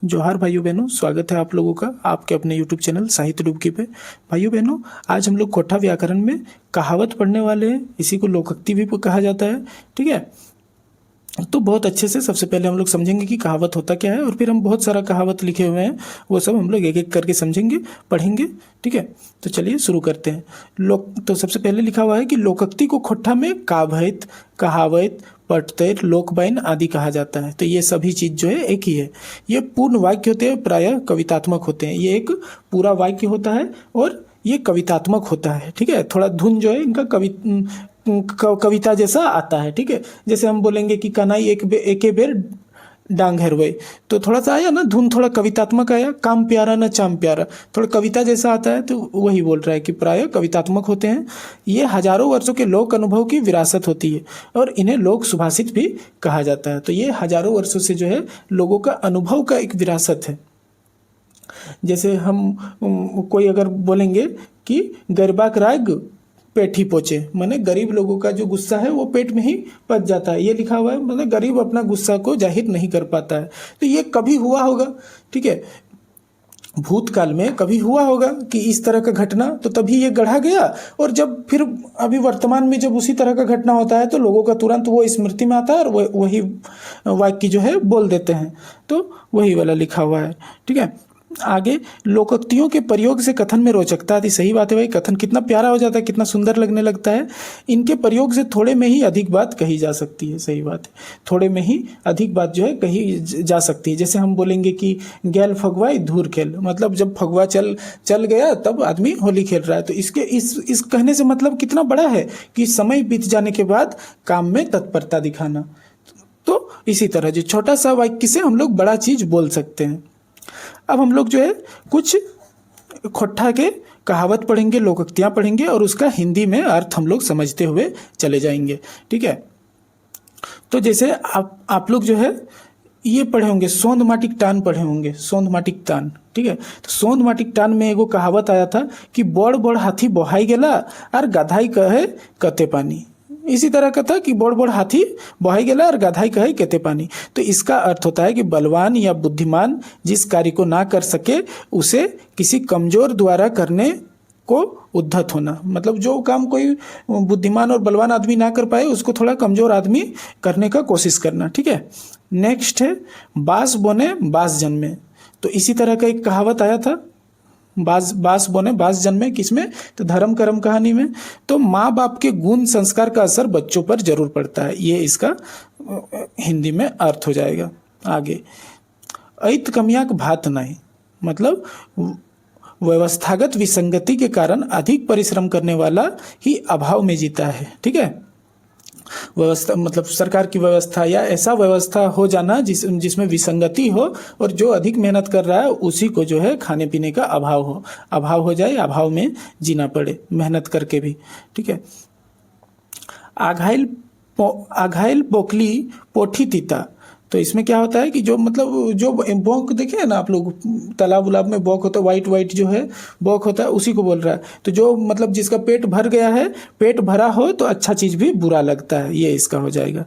जोहार भाइयों बहनों, स्वागत है आप लोगों का आपके अपने यूट्यूब चैनल साहित्य डुबकी पे। भाइयों बहनों, आज हम लोग कोठा व्याकरण में कहावत पढ़ने वाले हैं। इसी को लोकोक्ति भी कहा जाता है। ठीक है, तो बहुत अच्छे से सबसे पहले हम लोग समझेंगे कि कहावत होता क्या है, और फिर हम बहुत सारा कहावत लिखे हुए हैं वो सब हम लोग एक एक करके समझेंगे, पढ़ेंगे। ठीक है, तो चलिए शुरू करते हैं। तो सबसे पहले लिखा हुआ है कि लोकोक्ति को खोट्ठा में काभैत, कहावत, पटतैर, लोकबाइन आदि कहा जाता है। तो ये सभी चीज जो है एक ही है। ये पूर्ण वाक्य होते हैं, प्रायः कवितात्मक होते हैं। ये एक पूरा वाक्य होता है और ये कवितात्मक होता है। ठीक है, थोड़ा धुन जो है इनका कविता जैसा आता है। ठीक है, जैसे हम बोलेंगे कि कनाई एके बेर डांग हरवई, तो थोड़ा सा आया ना धुन, थोड़ा कवितात्मक आया। काम प्यारा न चाम प्यारा, थोड़ा कविता जैसा आता है। तो वही बोल रहा है कि प्राय कवितात्मक होते हैं। ये हजारों वर्षों के लोक अनुभव की विरासत होती है और इन्हें लोक सुभाषित भी कहा जाता है। तो ये हजारों वर्षों से जो है लोगों का अनुभव का एक विरासत है। जैसे हम कोई अगर बोलेंगे कि गरबाक राग पेट ही पोचे, माने गरीब लोगों का जो गुस्सा है वो पेट में ही पच जाता है। ये लिखा हुआ है, मतलब गरीब अपना गुस्सा को जाहिर नहीं कर पाता है। तो ये कभी हुआ होगा। ठीक है, भूतकाल में कभी हुआ होगा कि इस तरह का घटना, तो तभी ये गढ़ा गया। और जब फिर अभी वर्तमान में जब उसी तरह का घटना होता है तो लोगों का तुरंत वो स्मृति में आता है और वही वाक्य जो है बोल देते हैं। तो वही वाला लिखा हुआ है। ठीक है, आगे लोकोक्तियों के प्रयोग से कथन में रोचकता आती। सही बात है भाई, कथन कितना प्यारा हो जाता है, कितना सुंदर लगने लगता है। इनके प्रयोग से थोड़े में ही अधिक बात कही जा सकती है। सही बात है, थोड़े में ही अधिक बात जो है कही जा सकती है। जैसे हम बोलेंगे कि गैल फगवाई धूर खेल, मतलब जब फगवा चल गया तब आदमी होली खेल रहा है। तो इसके इस कहने से मतलब कितना बड़ा है कि समय बीत जाने के बाद काम में तत्परता दिखाना। तो इसी तरह जो छोटा सा वाक्य से हम लोग बड़ा चीज बोल सकते हैं। अब हम लोग जो है कुछ खोट्ठा के कहावत पढ़ेंगे, लोकोक्तियां पढ़ेंगे और उसका हिंदी में अर्थ हम लोग समझते हुए चले जाएंगे। ठीक है, तो जैसे आप लोग जो है ये पढ़े होंगे, सोंध माटिक टान पढ़े होंगे, सोंध माटिक टान। ठीक है, तो सोंध माटिक टान में एगो कहावत आया था कि बड़ बड़ हाथी बहाई गेला और गधाई कहे कते पानी। इसी तरह का था कि बड़ बड़ हाथी बहाई गेला और गधाई कहे केते पानी। तो इसका अर्थ होता है कि बलवान या बुद्धिमान जिस कार्य को ना कर सके उसे किसी कमजोर द्वारा करने को उद्धत होना। मतलब जो काम कोई बुद्धिमान और बलवान आदमी ना कर पाए उसको थोड़ा कमजोर आदमी करने का कोशिश करना। ठीक है, नेक्स्ट है बास बोने बास जन्मे। तो इसी तरह का एक कहावत आया था, बास बोने बास जन्मे, किसमें? तो धर्म कर्म कहानी में। तो माँ बाप के गुण संस्कार का असर बच्चों पर जरूर पड़ता है। ये इसका हिंदी में अर्थ हो जाएगा। आगे ऐत कमियाक भात नहीं, मतलब व्यवस्थागत विसंगति के कारण अधिक परिश्रम करने वाला ही अभाव में जीता है। ठीक है, व्यवस्था मतलब सरकार की व्यवस्था या ऐसा व्यवस्था हो जाना जिसमें विसंगति हो और जो अधिक मेहनत कर रहा है उसी को जो है खाने पीने का अभाव हो जाए, अभाव में जीना पड़े मेहनत करके भी। ठीक है, आघाइल पोखली पोठी तीता। तो इसमें क्या होता है कि जो मतलब जो बौक देखे है ना आप लोग, तालाब उलाब में बौक होता है, वाइट जो है बौक होता है, उसी को बोल रहा है। तो जो मतलब जिसका पेट भर गया है, पेट भरा हो तो अच्छा चीज भी बुरा लगता है, ये इसका हो जाएगा।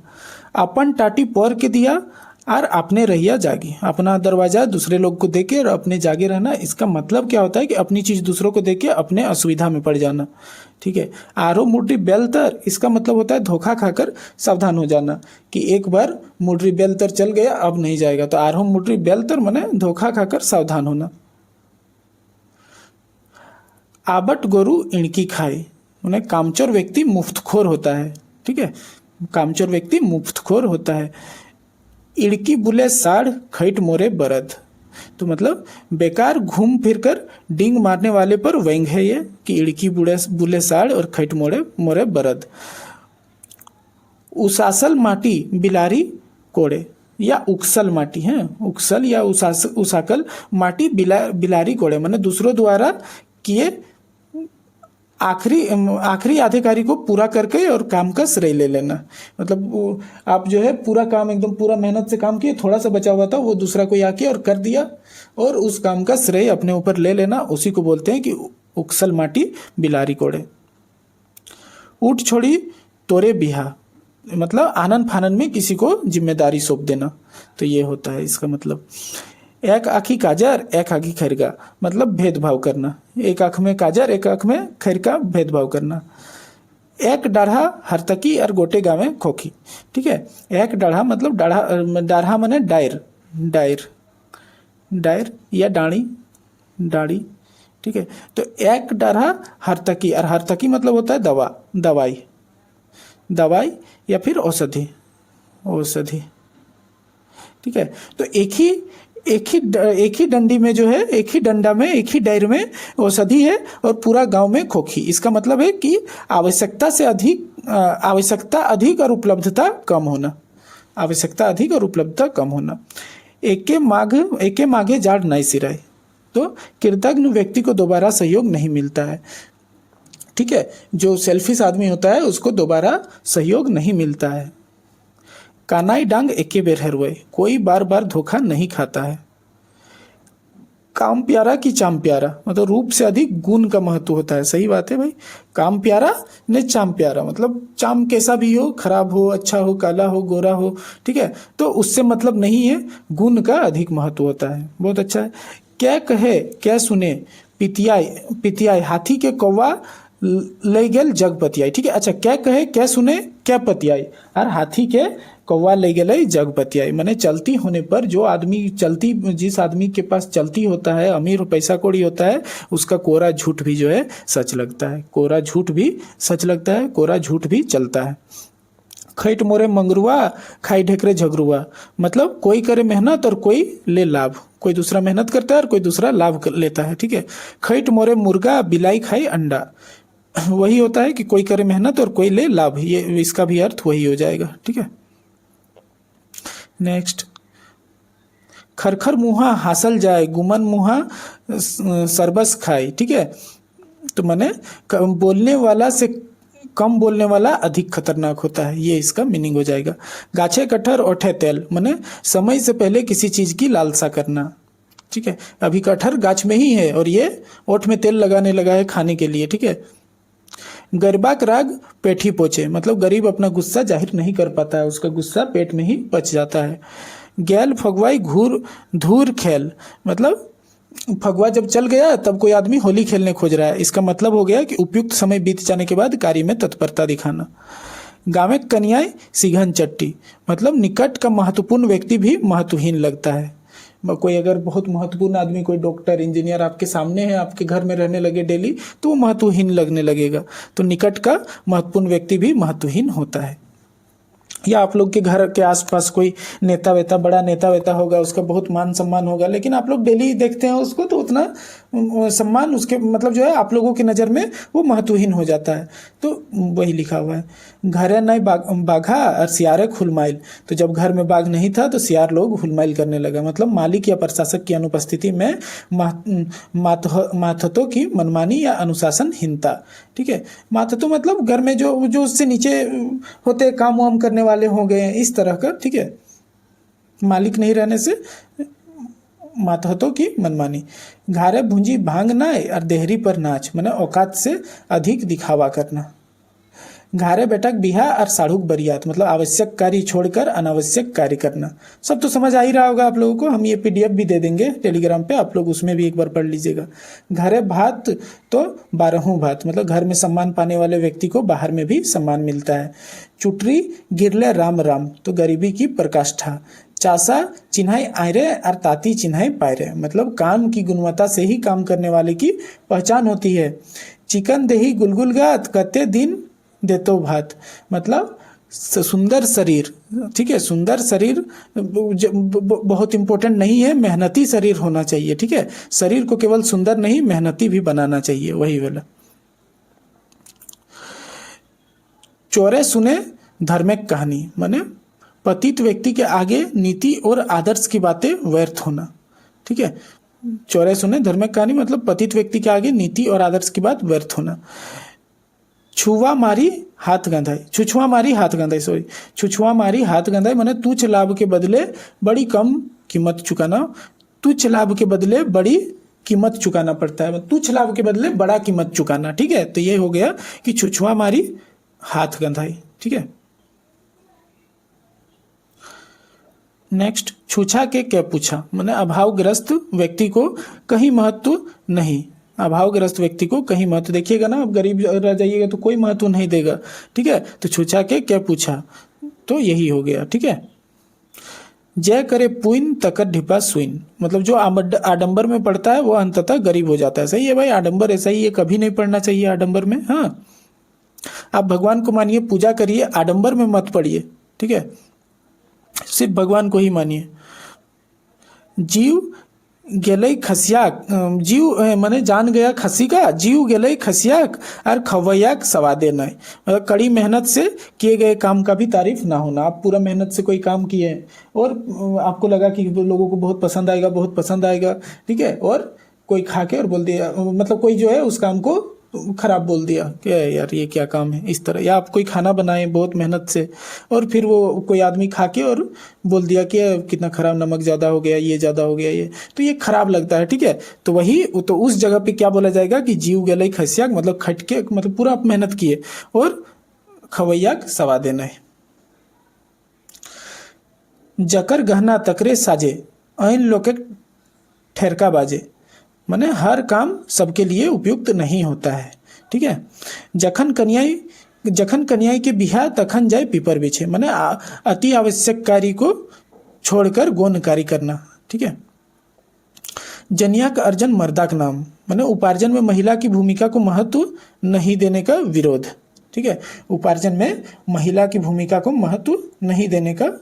अपन टाटी पर के दिया और अपने रहिया जागी, अपना दरवाजा दूसरे लोग को देके और अपने जागे रहना। इसका मतलब क्या होता है कि अपनी चीज दूसरों को देके अपने असुविधा में पड़ जाना। ठीक है, आरो मुर्री बेलतर, इसका मतलब होता है धोखा खाकर सावधान हो जाना, कि एक बार मुर्री बेलतर चल गया अब नहीं जाएगा। तो आरो मुर्री बेलतर माने धोखा खाकर सावधान होना। आबट गोरु इणकी खाए, माने कामचोर व्यक्ति मुफ्तखोर होता है। ठीक है, कामचोर व्यक्ति मुफ्तखोर होता है। इड़की बुले साढ़ खैट मोरे बरद, तो मतलब बेकार घूम फिर कर डींग मारने वाले पर व्यंग है ये, कि इड़की बुले साढ़ और खैट मोरे बरद। उसासल माटी बिलारी कोड़े, या उकसल माटी है, उकसल या उसाकल माटी बिलारी कोड़े, माने दूसरों द्वारा किए आखिरी आधे कार्य को पूरा करके और काम का श्रेय ले लेना। मतलब आप जो है पूरा काम एकदम पूरा मेहनत से काम किए, थोड़ा सा बचा हुआ था वो दूसरा कोई आके और कर दिया और उस काम का श्रेय अपने ऊपर ले लेना, उसी को बोलते हैं कि उकसल माटी बिलारी कोड़े। ऊट छोड़ी तोरे बिहा, मतलब आनन फानन में किसी को जिम्मेदारी सौंप देना। तो ये होता है इसका मतलब। एक आँखी काजर एक आँखी खैरका, मतलब भेदभाव करना, एक आँख में काजर एक आँख में खैरका, भेदभाव करना। एक डाढ़ा हरतकी और गोटे गावे खोखी, ठीक है। एक डाढ़ा मतलब डाढ़ा माने डायर, डायर डायर या डाणी, डाड़ी, ठीक है। तो एक डाढ़ा हरतकी, और हरतकी मतलब होता है दवा, दवाई, दवाई या फिर औषधि, औषधि, ठीक है। तो एक ही डंडी में जो है, एक ही डंडा में, एक ही डायर में औषधि है और पूरा गांव में खोखी। इसका मतलब है कि आवश्यकता से अधिक, आवश्यकता अधिक और उपलब्धता कम होना, आवश्यकता अधिक और उपलब्धता कम होना। एके माघे जाड़ नहीं सिराए, तो कृतज्ञ व्यक्ति को दोबारा सहयोग नहीं मिलता है, ठीक है। जो सेल्फिश आदमी होता है उसको दोबारा सहयोग नहीं मिलता है। कानाई डांग एके बेर हरवे, कोई बार बार धोखा नहीं खाता है। काम प्यारा कि चाम प्यारा, मतलब रूप से अधिक गुण का महत्व होता है। सही बात है भाई, काम प्यारा ने चाम प्यारा, मतलब चाम कैसा भी हो, खराब हो, अच्छा हो, काला हो, गोरा हो, ठीक है, तो उससे मतलब नहीं है, गुण का अधिक महत्व होता है। बहुत अच्छा है। क्या कहे क्या सुने पितियाई, पितियाई हाथी के कौवा ले गेल जग पतियाई, ठीक है। अच्छा, क्या कहे क्या सुने क्या पतियाई, और हाथी के कौवा ले गेले जग पतियाई, माने चलती होने पर जो आदमी चलती, जिस आदमी के पास चलती होता है, अमीर पैसा कौड़ी होता है, उसका कोरा झूठ भी जो है सच लगता है, कोरा झूठ भी सच लगता है, कोरा झूठ भी चलता है। खैट मोरे मंगरुआ खाई ढेकरे झगरुआ, मतलब कोई करे मेहनत और कोई ले लाभ, कोई दूसरा मेहनत करता है और कोई दूसरा लाभ लेता है, ठीक है। खैट मोरे मुर्गा बिलाई खाई अंडा, वही होता है कि कोई करे मेहनत और कोई ले लाभ, ये इसका भी अर्थ वही हो जाएगा, ठीक है। नेक्स्ट, खरखर मुहा हासल जाए गुमन मुहा सरबस खाए, ठीक है। तो माने बोलने वाला से कम बोलने वाला अधिक खतरनाक होता है, ये इसका मीनिंग हो जाएगा। गाछे कटहर ओठे तेल, माने समय से पहले किसी चीज की लालसा करना, ठीक है। अभी कटहर गाछ में ही है और ये ओठ में तेल लगाने लगा है खाने के लिए, ठीक है। गरबाक राग पेठी पोचे, मतलब गरीब अपना गुस्सा जाहिर नहीं कर पाता है, उसका गुस्सा पेट में ही पच जाता है। गैल फगवाई घूर धूर खेल, मतलब फगवा जब चल गया तब कोई आदमी होली खेलने खोज रहा है, इसका मतलब हो गया कि उपयुक्त समय बीत जाने के बाद कार्य में तत्परता दिखाना। गावे कन्याएं सिघन चट्टी, मतलब निकट का महत्वपूर्ण व्यक्ति भी महत्वहीन लगता है। कोई अगर बहुत महत्वपूर्ण आदमी, कोई डॉक्टर इंजीनियर आपके सामने है, आपके घर में रहने लगे डेली, तो वो महत्वहीन लगने लगेगा। तो निकट का महत्वपूर्ण व्यक्ति भी महत्वहीन होता है। या आप लोग के घर के आसपास कोई नेता वेता, बड़ा नेता वेता होगा, उसका बहुत मान सम्मान होगा, लेकिन आप लोग डेली देखते हैं उसको, तो उतना सम्मान उसके मतलब जो है आप लोगों की नज़र में वो महत्वहीन हो जाता है। तो वही लिखा हुआ है। घरे नए बाघा और सियारे खुलमाइल, तो जब घर में बाघ नहीं था तो सियार लोग हुलमाइल करने लगा, मतलब मालिक या प्रशासक की अनुपस्थिति में माथतों की मनमानी या अनुशासनहीनता, ठीक है। माथतो मतलब घर में जो जो उससे नीचे होते, काम वाम करने वाले हो गए, इस तरह का, ठीक है। मालिक नहीं रहने से मातहतों की मनमानी। घारे भूंजी भांग नाय और देहरी पर नाच, माने औकात से अधिक दिखावा करना। घारे बेटक बिहा और साढ़ुक बरियात, मतलब आवश्यक कार्य छोड़कर अनावश्यक कार्य करना। सब तो समझ आ ही रहा होगा आप लोगों को, हम ये पीडीएफ भी दे देंगे टेलीग्राम पे, आप लोग उसमें भी एक बार पढ़ लीजिएगा। घरे भात तो बारहों भात, मतलब घर में सम्मान पाने वाले व्यक्ति को बाहर में भी सम्मान मिलता है। चुटरी गिरले राम राम, तो गरीबी की प्रकाष्ठा। चासा चिन्हाई आयरे और ताती चिन्हाई पायरे, मतलब काम की गुणवत्ता से ही काम करने वाले की पहचान होती है। चिकन देही गुलगुल गात कते दिन देतो भात, मतलब सुंदर शरीर, ठीक है। सुंदर शरीर बहुत इंपॉर्टेंट नहीं है, मेहनती शरीर होना चाहिए, ठीक है। शरीर को केवल सुंदर नहीं, मेहनती भी बनाना चाहिए, वही वाला। चोरे सुने धार्मिक कहानी, माने पतित व्यक्ति के आगे नीति और आदर्श की बातें व्यर्थ होना, ठीक है। चोरे सुने धार्मिक कहानी मतलब पतित व्यक्ति के आगे नीति और आदर्श की बात व्यर्थ होना। छुआ मारी हाथ गंधाई, छुछुआ मारी हाथ गंधाई, सॉरी, छुछुआ मारी हाथ गंधाई माने तुच्छ लाभ के बदले बड़ी कम कीमत चुकाना। तुच्छ लाभ के बदले बड़ी कीमत चुकाना पड़ता है, तुच्छ लाभ के बदले बड़ा कीमत चुकाना, ठीक है। तो ये हो गया कि छुछुआ मारी हाथ गंधाई, ठीक है। नेक्स्ट, छूछा के क्या पूछा, मैंने अभावग्रस्त व्यक्ति को कहीं महत्व नहीं। अभावग्रस्त व्यक्ति को कहीं महत्व, देखिएगा ना, अब गरीब रह जाइएगा तो कोई महत्व नहीं देगा, ठीक है। तो छूछा के क्या पूछा, तो यही हो गया, ठीक है। जय करे पुइन तकर ढिपा सुइन, मतलब जो आडंबर में पढ़ता है वो अंततः गरीब हो जाता है। सही है भाई, आडंबर ऐसा ही है, कभी नहीं पढ़ना चाहिए आडंबर में। हाँ, आप भगवान को मानिए, पूजा करिए, आडंबर में मत पढ़िए, ठीक है, सिर्फ भगवान को ही मानिए। जीव गेलई खसियाक, जीव माने जान गया खसी का, जीव गेलई खसियाक और खवैयाक सवादे नय, मतलब कड़ी मेहनत से किए गए काम का भी तारीफ ना होना। आप पूरा मेहनत से कोई काम किए हैं और आपको लगा कि लोगों को बहुत पसंद आएगा, बहुत पसंद आएगा, ठीक है, और कोई खा के और बोल दिया, मतलब कोई जो है उस काम को खराब बोल दिया कि यार ये क्या काम है, इस तरह। या आप कोई खाना बनाए बहुत मेहनत से और फिर वो कोई आदमी खा के और बोल दिया कि कितना खराब, नमक ज़्यादा हो गया, ये ज़्यादा हो गया, ये तो ये खराब लगता है, ठीक है। तो वही, तो उस जगह पे क्या बोला जाएगा कि जीव गेलई खसियाक, मतलब खटके, मतलब पूरा आप मेहनत किए, और खवैयाक सवा देना है। जकर गहना तकरे साजे ऐन लोके ठेरका बाजे, माने हर काम सबके लिए उपयुक्त नहीं होता है, ठीक है। जखन कन्याई के बिहा तखन जाए पीपर बिछे, माने अति आवश्यक कार्य को छोड़कर गौण कार्य करना, ठीक है। जनिया का अर्जन मर्दा का नाम, माने उपार्जन में महिला की भूमिका को महत्व नहीं देने का विरोध, ठीक है। उपार्जन में महिला की भूमिका को महत्व नहीं देने का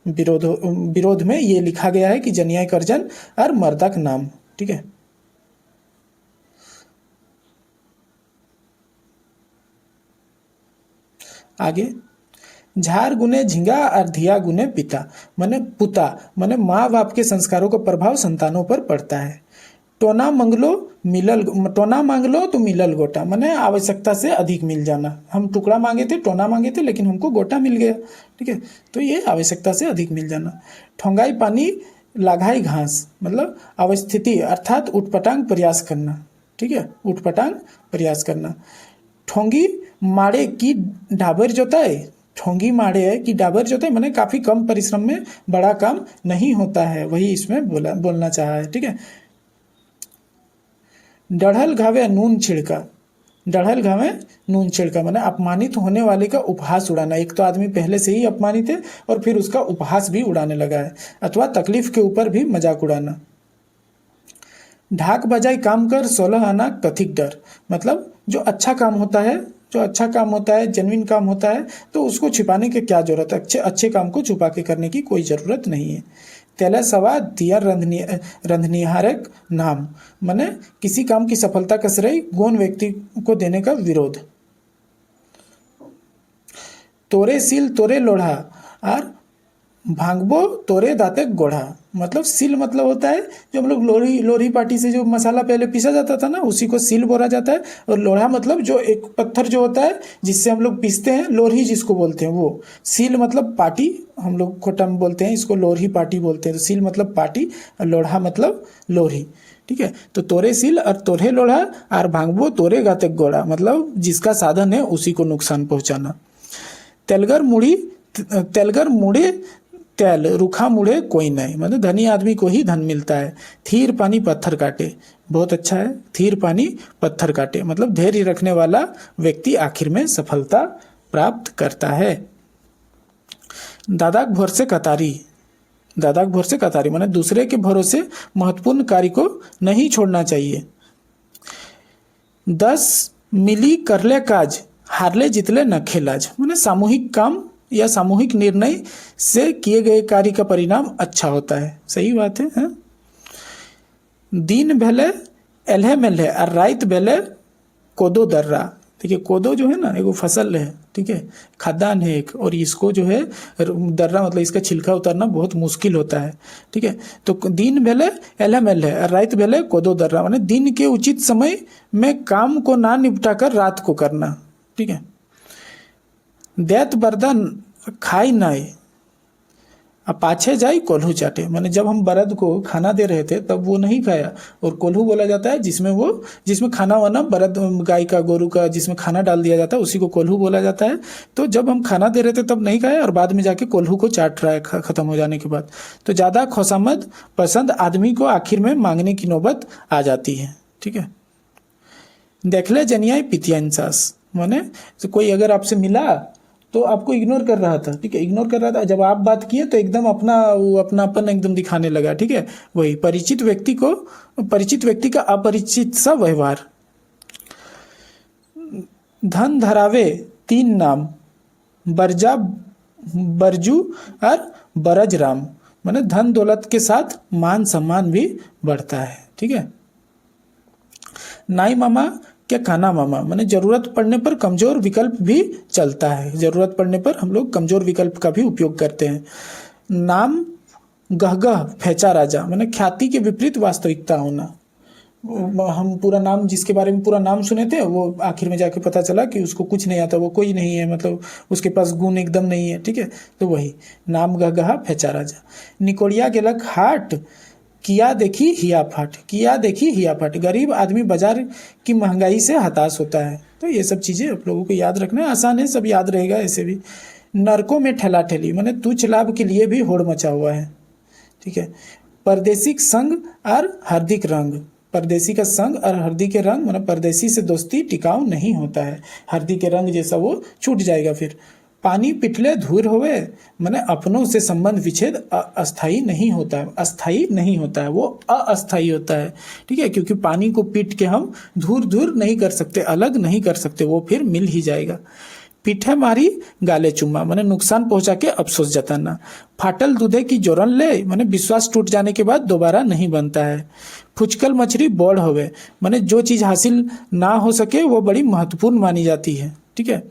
विरोध में ये लिखा गया है कि जनिया का अर्जन और मर्दा का नाम, ठीक है। आगे, झार गुने झिंगा और धिया गुने पिता, माने पुता, माने माँ बाप के संस्कारों का प्रभाव संतानों पर पड़ता है। टोना मांग लो तो मिलल गोटा, माने आवश्यकता से अधिक मिल जाना। हम टुकड़ा मांगे थे, टोना मांगे थे, लेकिन हमको गोटा मिल गया, ठीक है। तो ये आवश्यकता से अधिक मिल जाना। ठोंगाई पानी लाघाई घास, मतलब अवस्थिति अर्थात उठपटांग प्रयास करना, ठीक है, उठपटांग प्रयास करना। ठोंगी माड़े की ढाबर जोताए, ठोंगी माड़े है कि ढाबर जोताए, मैंने काफी कम परिश्रम में बड़ा काम नहीं होता है, वही इसमें बोलना चाहा है, ठीक है। डढ़ल घावे नून छिड़का, डढ़ल घावे नून छिड़का, मैंने अपमानित होने वाले का उपहास उड़ाना। एक तो आदमी पहले से ही अपमानित है और फिर उसका उपहास भी उड़ाने लगा है, अथवा तकलीफ के ऊपर भी मजाक उड़ाना। ढाक बजाई काम कर 16 आना कथिक डर, मतलब जो अच्छा काम होता है, जेन्युइन काम होता है, तो उसको छिपाने की क्या जरूरत है, अच्छे काम को छुपा के करने की कोई जरूरत नहीं है। तेला सवा दिया रंधनिहारक नाम, माने किसी काम की सफलता का श्रेय गौण व्यक्ति को देने का विरोध। तोरे सिल तोरे लोढ़ा और भांगबो तोरे दाते गोढ़ा, मतलब सिल मतलब होता है जो हम लोग लोरी पार्टी से जो मसाला पहले पीसा जाता था ना, उसी को सिल बोला जाता है। और लोढ़ा मतलब जो एक पत्थर जो होता है जिससे हम लोग पीसते हैं, लोरही जिसको बोलते हैं वो। सिल मतलब पार्टी, हम लोग खोटा में बोलते हैं इसको, लोरही पार्टी बोलते हैं। तो सिल मतलब पार्टी और लोढ़ा मतलब लोरही, ठीक है। तो तोरे सिल और तोरे लोढ़ा और भांगबो तोरे गाते गोड़ा, मतलब जिसका साधन है उसी को नुकसान पहुंचाना। तेलगर मुड़े तेल रूखा मुड़े कोई नहीं, मतलब धनी आदमी को ही धन मिलता है। थीर पानी पत्थर काटे, बहुत अच्छा है। थीर पानी पत्थर काटे, मतलब धैर्य रखने वाला व्यक्ति आखिर में सफलता प्राप्त करता है। दादाक भरोसे कतारी, मतलब दूसरे के भरोसे महत्वपूर्ण कार्य को नहीं छोड़ना चाहिए। 10 मिली करले काज हारले जितले न खेलाज, मतलब सामूहिक काम या सामूहिक निर्णय से किए गए कार्य का परिणाम अच्छा होता है। सही बात है, हाँ? दिन भेले एल्हे मेल्हे और रात भेले कोदो दर्रा। देखिए कोदो जो है ना एगो फसल है, ठीक है, खाद्यान्न है एक, और इसको जो है दर्रा मतलब इसका छिलका उतारना बहुत मुश्किल होता है, ठीक है। तो दिन भेले एल्हे मेल्हे और रात भेले कोदो दर्रा, माने दिन के उचित समय में काम को ना निपटा कर रात को करना, ठीक है। दैत बरदा खाई नाय अब पाछे जाई कोल्हू चाटे, माने जब हम बरद को खाना दे रहे थे तब वो नहीं खाया, और कोल्हू बोला जाता है जिसमें खाना वाना बरद गाय का गोरू का जिसमें खाना डाल दिया जाता है उसी को कोल्हू बोला जाता है। तो जब हम खाना दे रहे थे तब नहीं खाया और बाद में जाके कोल्हू को चाट रहा है खत्म हो जाने के बाद। तो ज़्यादा खुशामद पसंद आदमी को आखिर में मांगने की नौबत आ जाती है। ठीक है, देखले जनिया पितिया इंसास, माने कोई अगर आपसे मिला तो आपको इग्नोर कर रहा था, ठीक है, इग्नोर कर रहा था, जब आप बात किए तो एकदम अपनापन एकदम दिखाने लगा। ठीक है, वही परिचित व्यक्ति का अपरिचित सा व्यवहार। धन धरावे 3 नाम, बरजा बरजू और बरज राम, माने धन दौलत के साथ मान सम्मान भी बढ़ता है। ठीक है, नाई मामा क्या काना मामा, माने जरूरत पड़ने पर कमजोर विकल्प भी चलता है, जरूरत पड़ने पर हम लोग कमजोर विकल्प का भी उपयोग करते हैं। नाम गहगह फेंचा राजा, माने ख्याति के विपरीत वास्तविकता होना। हम पूरा नाम, जिसके बारे में पूरा नाम सुने थे वो आखिर में जाके पता चला कि उसको कुछ नहीं आता, वो कोई नहीं है, मतलब उसके पास गुण एकदम नहीं है। ठीक है, तो वही नाम गहगह फेंचा राजा। निकोड़िया गेलक हाट, किया देखी हिया फाट, किया देखी हिया फाट, गरीब आदमी बाजार की महंगाई से हताश होता है। तो ये सब चीज़ें आप लोगों को याद रखना है, आसान है, सब याद रहेगा ऐसे भी। नरकों में ठेला ठेली, माने तुच्छ लाभ के लिए भी होड़ मचा हुआ है। ठीक है, परदेसी संग और हार्दिक रंग, परदेसी का संग और हरदी के रंग, माने परदेसी से दोस्ती टिकाऊ नहीं होता है, हरदी के रंग जैसा वो छूट जाएगा फिर। पानी पिटले धूर होवे, माने अपनों से संबंध विच्छेद अस्थाई नहीं होता है, अस्थाई नहीं होता है, वो अस्थाई होता है। ठीक है, क्योंकि पानी को पीट के हम दूर नहीं कर सकते, अलग नहीं कर सकते, वो फिर मिल ही जाएगा। पीठे मारी गाले चुम्मा, माने नुकसान पहुंचा के अफसोस जताना। फाटल दूधे की जोरन ले, माने विश्वास टूट जाने के बाद दोबारा नहीं बनता है। फुचकल मछली बौड़ होवे, माने जो चीज हासिल ना हो सके वो बड़ी महत्वपूर्ण मानी जाती है। ठीक है,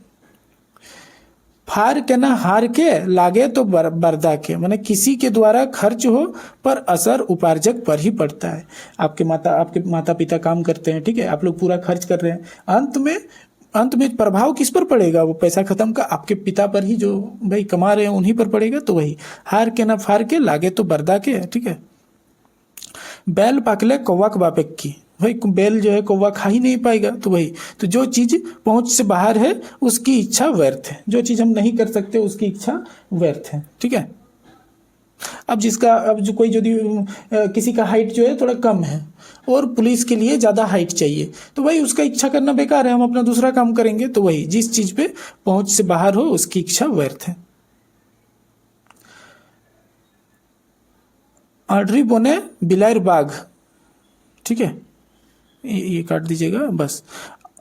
फार के ना हार के लागे तो बरदा के, माने किसी के द्वारा खर्च हो पर असर उपार्जक पर ही पड़ता है। आपके माता पिता काम करते हैं, ठीक है, आप लोग पूरा खर्च कर रहे हैं, अंत में प्रभाव किस पर पड़ेगा, वो पैसा खत्म का आपके पिता पर ही, जो भाई कमा रहे हैं उन्हीं पर पड़ेगा। तो वही हार के ना फार के लागे तो बरदा के। ठीक है, बैल पाकले कौवा बापेक की, भाई बैल जो है कौवा खा ही नहीं पाएगा। तो वही, तो जो चीज पहुंच से बाहर है उसकी इच्छा व्यर्थ है, जो चीज हम नहीं कर सकते उसकी इच्छा व्यर्थ है। ठीक है, अब जो कोई यदि किसी का हाइट जो है थोड़ा कम है और पुलिस के लिए ज्यादा हाइट चाहिए, तो भाई उसका इच्छा करना बेकार है, हम अपना दूसरा काम करेंगे। तो वही, जिस चीज पे पहुंच से बाहर हो उसकी इच्छा व्यर्थ है। आर्डरी बोने बिलायर बाग, ठीक है, ये काट दीजिएगा बस।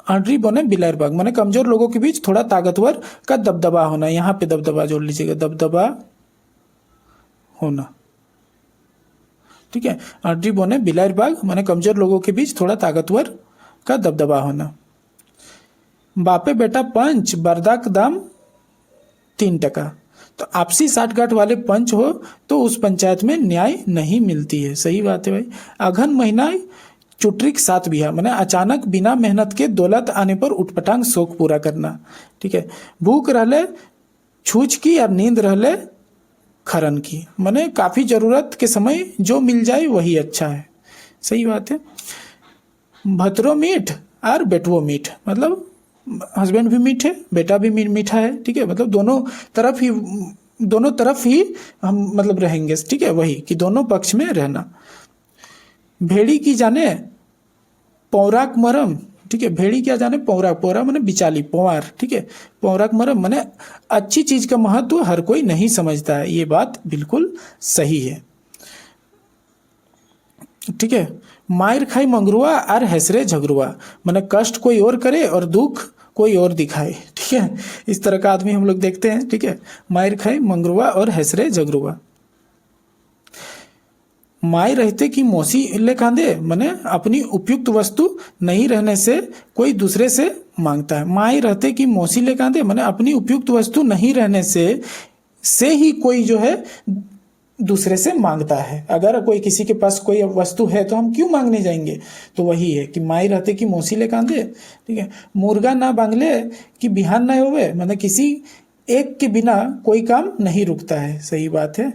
आर्डरी बोने बिलायर बाग, माने कमजोर लोगों के बीच थोड़ा ताकतवर का दबदबा होना, यहाँ पे दबदबा जोड़ लीजिएगा, दबदबा होना। ठीक है, आर्डरी बोने बिलायर बाग, माने कमजोर लोगों के बीच थोड़ा ताकतवर का दबदबा होना। बापे बेटा पंच, बरदा का दाम 3 टका, तो आपसी साठगांठ वाले पंच हो तो उस पंचायत में न्याय नहीं मिलती है। सही बात है भाई। अघन महीना चुटरिक 7 बिहा, माने अचानक बिना मेहनत के दौलत आने पर उठपटांग शौक पूरा करना। ठीक है, भूख रहले छूछ की और नींद रहले खरन की, माने काफी जरूरत के समय जो मिल जाए वही अच्छा है। सही बात है। भतरो मीठ और बेटवो मीठ, मतलब हस्बैंड भी मीठ है, बेटा भी मीठा है। ठीक है, मतलब दोनों तरफ ही हम मतलब रहेंगे। ठीक है, वही कि दोनों पक्ष में रहना। भेड़ी की जाने पौराक मरम, ठीक है, भेड़ी क्या जाने पौराक, पौरा माने बिचाली, पौवार। ठीक है, पौराक मरम माने अच्छी चीज का महत्व हर कोई नहीं समझता है, ये बात बिल्कुल सही है। ठीक है, मायर खाई मंगरुआ और हैसरे झगरुआ, माने कष्ट कोई और करे और दुख कोई और दिखाए। ठीक है, इस तरह का आदमी हम लोग देखते हैं। ठीक है, मायर खाई मंगरुआ और हैसरे झगरुआ। माई रहते की मौसी ले कांदे, माने अपनी उपयुक्त वस्तु नहीं रहने से कोई दूसरे से मांगता है। माई रहते की मौसी ले कांदे, माने अपनी उपयुक्त वस्तु नहीं रहने से ही कोई जो है दूसरे से मांगता है। अगर कोई किसी के पास कोई वस्तु है तो हम क्यों मांगने जाएंगे। तो वही है कि माई रहते की मौसी ले कांदे। ठीक है, मुर्गा ना बांगले कि बिहान ना होवे, मतलब किसी एक के बिना कोई काम नहीं रुकता है। सही बात है।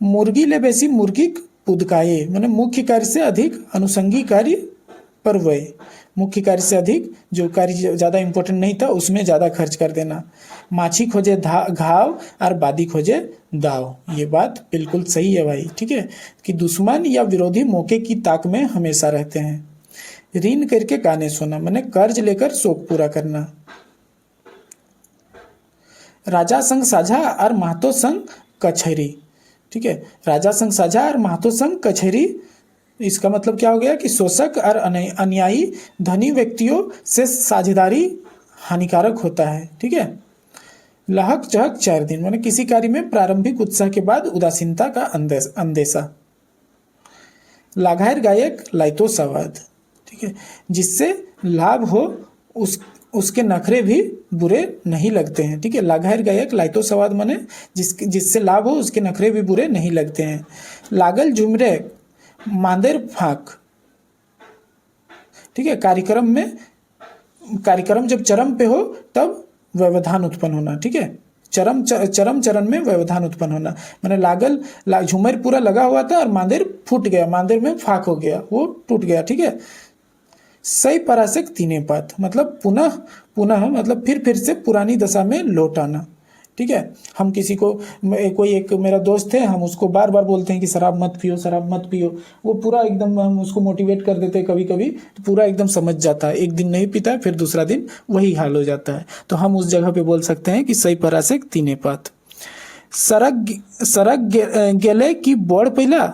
मुर्गी ले बेसी मुर्गी पुदकाए, मैंने मुख्य कार्य से अधिक अनुषंगी कार्य पर व्यय। मुख्य कार्य से अधिक जो कार्य ज़्यादा इंपॉर्टेंट नहीं था उसमें ज़्यादा खर्च कर देना। माछी खोजे घाव और बादी खोजे दाव। ये बात बिल्कुल सही है भाई, ठीक है, कि दुश्मन या विरोधी मौके की ताक में हमेशा रहते हैं। ऋण करके गाने सुना, मैंने कर्ज लेकर शौक पूरा करना। राजा संग साझा और महतो संग कचहरी, ठीक है, राजा संग साझा और महतो संग कचहरी, इसका मतलब क्या हो गया कि शोषक और अन्यायी धनी व्यक्तियों से साझेदारी हानिकारक होता है, ठीक है। लहक चहक 4 दिन, माने किसी कार्य में प्रारंभिक उत्साह के बाद उदासीनता का अंदेशा। लाघायर गायक लाइतो सवाद, ठीक है, जिससे लाभ हो उसके नखरे भी बुरे नहीं लगते हैं, ठीक है। लाघायर गायक लाइतो सवाद माने जिससे लाभ हो उसके नखरे भी बुरे नहीं लगते हैं। लागल जुमरे मांदेर फाक, ठीक है, कार्यक्रम जब चरम पे हो तब व्यवधान उत्पन्न होना, ठीक है, चरम चरण में व्यवधान उत्पन्न होना। मैंने झूमर पूरा लगा हुआ था और मांदेर फूट गया, मांदेर में फाक हो गया, वो टूट गया, ठीक है। सही परासक तीने पात, मतलब पुनः मतलब फिर से पुरानी दशा में लौट आना, ठीक है। हम किसी को, कोई एक मेरा दोस्त है, हम उसको बार बार बोलते हैं कि शराब मत पियो, शराब मत पियो, वो पूरा एकदम हम उसको मोटिवेट कर देते हैं कभी कभी, तो पूरा एकदम समझ जाता है। एक दिन नहीं पीता है, फिर दूसरा दिन वही हाल हो जाता है। तो हम उस जगह पे बोल सकते हैं कि सही परासक तीने पात। सरक गेले की बोड़ पहिला,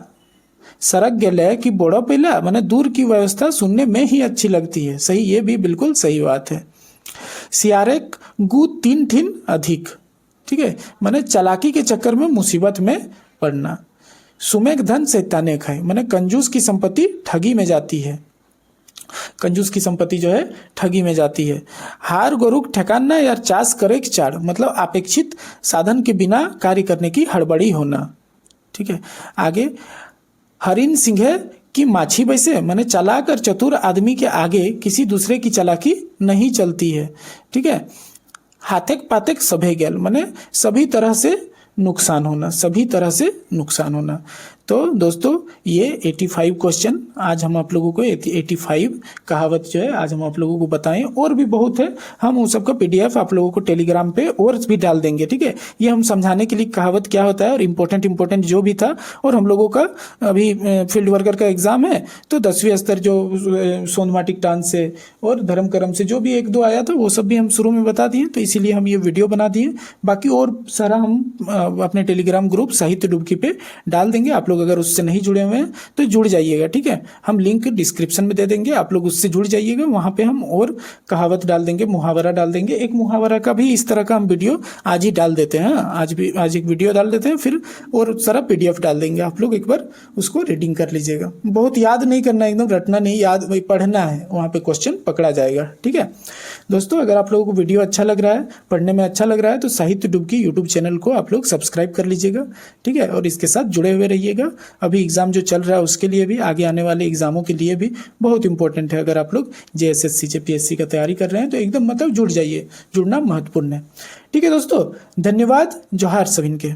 सरक गेले की बोड़ो पहिला, माने दूर की व्यवस्था सुनने में ही अच्छी लगती है। सही, ये भी बिल्कुल सही बात है। सियारे गु 3 ठिन अधिक, ठीक है, माने चालाकी के चक्कर में मुसीबत में पड़ना। सुमेघ धन शैताने खाए, माने कंजूस की संपत्ति ठगी में जाती है, कंजूस की संपत्ति जो है ठगी में जाती है। हार गोरुक ठेकाना या चास करे चाड़, मतलब अपेक्षित साधन के बिना कार्य करने की हड़बड़ी होना, ठीक है। आगे, हरिन सिंह की माछी बैसे, माने चालाक और चतुर आदमी के आगे किसी दूसरे की चालाकी नहीं चलती है, ठीक है। हाथेक पातेक सभे गेल, माने सभी तरह से नुकसान होना, सभी तरह से नुकसान होना। तो दोस्तों ये 85 क्वेश्चन आज हम आप लोगों को 85 कहावत जो है आज हम आप लोगों को बताएं, और भी बहुत है, हम उन सबका PDF आप लोगों को टेलीग्राम पे और भी डाल देंगे, ठीक है। ये हम समझाने के लिए कहावत क्या होता है और इम्पोर्टेंट जो भी था, और हम लोगों का अभी फील्ड वर्कर का एग्जाम है तो 10वीं स्तर जो सोनमाटिक टान से और धर्म करम से जो भी 1-2 आया था वो सब भी हम शुरू में बता दिए, तो इसीलिए हम ये वीडियो बना दिए। बाकी और सारा हम अपने टेलीग्राम ग्रुप साहित्य डुबकी पे डाल देंगे। आप लोग अगर उससे नहीं जुड़े हुए हैं तो जुड़ जाइएगा, ठीक है। हम लिंक डिस्क्रिप्शन में दे देंगे, आप लोग उससे जुड़ जाइएगा। वहां पे हम और कहावत डाल देंगे, मुहावरा डाल देंगे। एक मुहावरा का भी इस तरह का हम वीडियो आज ही डाल देते हैं, आज एक वीडियो डाल देते हैं, फिर और सारा PDF डाल देंगे। आप लोग एक बार उसको रीडिंग कर लीजिएगा। बहुत याद नहीं करना, एकदम रटना नहीं, याद वही पढ़ना है, वहां पे क्वेश्चन पकड़ा जाएगा, ठीक है। दोस्तों अगर आप लोगों को वीडियो अच्छा लग रहा है, पढ़ने में अच्छा लग रहा है, तो साहित्य डुबकी यूट्यूब चैनल को आप लोग सब्सक्राइब कर लीजिएगा, ठीक है, और इसके साथ जुड़े हुए रहिएगा। अभी एग्जाम जो चल रहा है उसके लिए भी, आगे आने वाले एग्जामों के लिए भी बहुत इंपॉर्टेंट है। अगर आप लोग JSSC JPSC का तैयारी कर रहे हैं तो एकदम मतलब जुड़ जाइए, जुड़ना महत्वपूर्ण है, ठीक है दोस्तों। धन्यवाद, जोहार सभी के।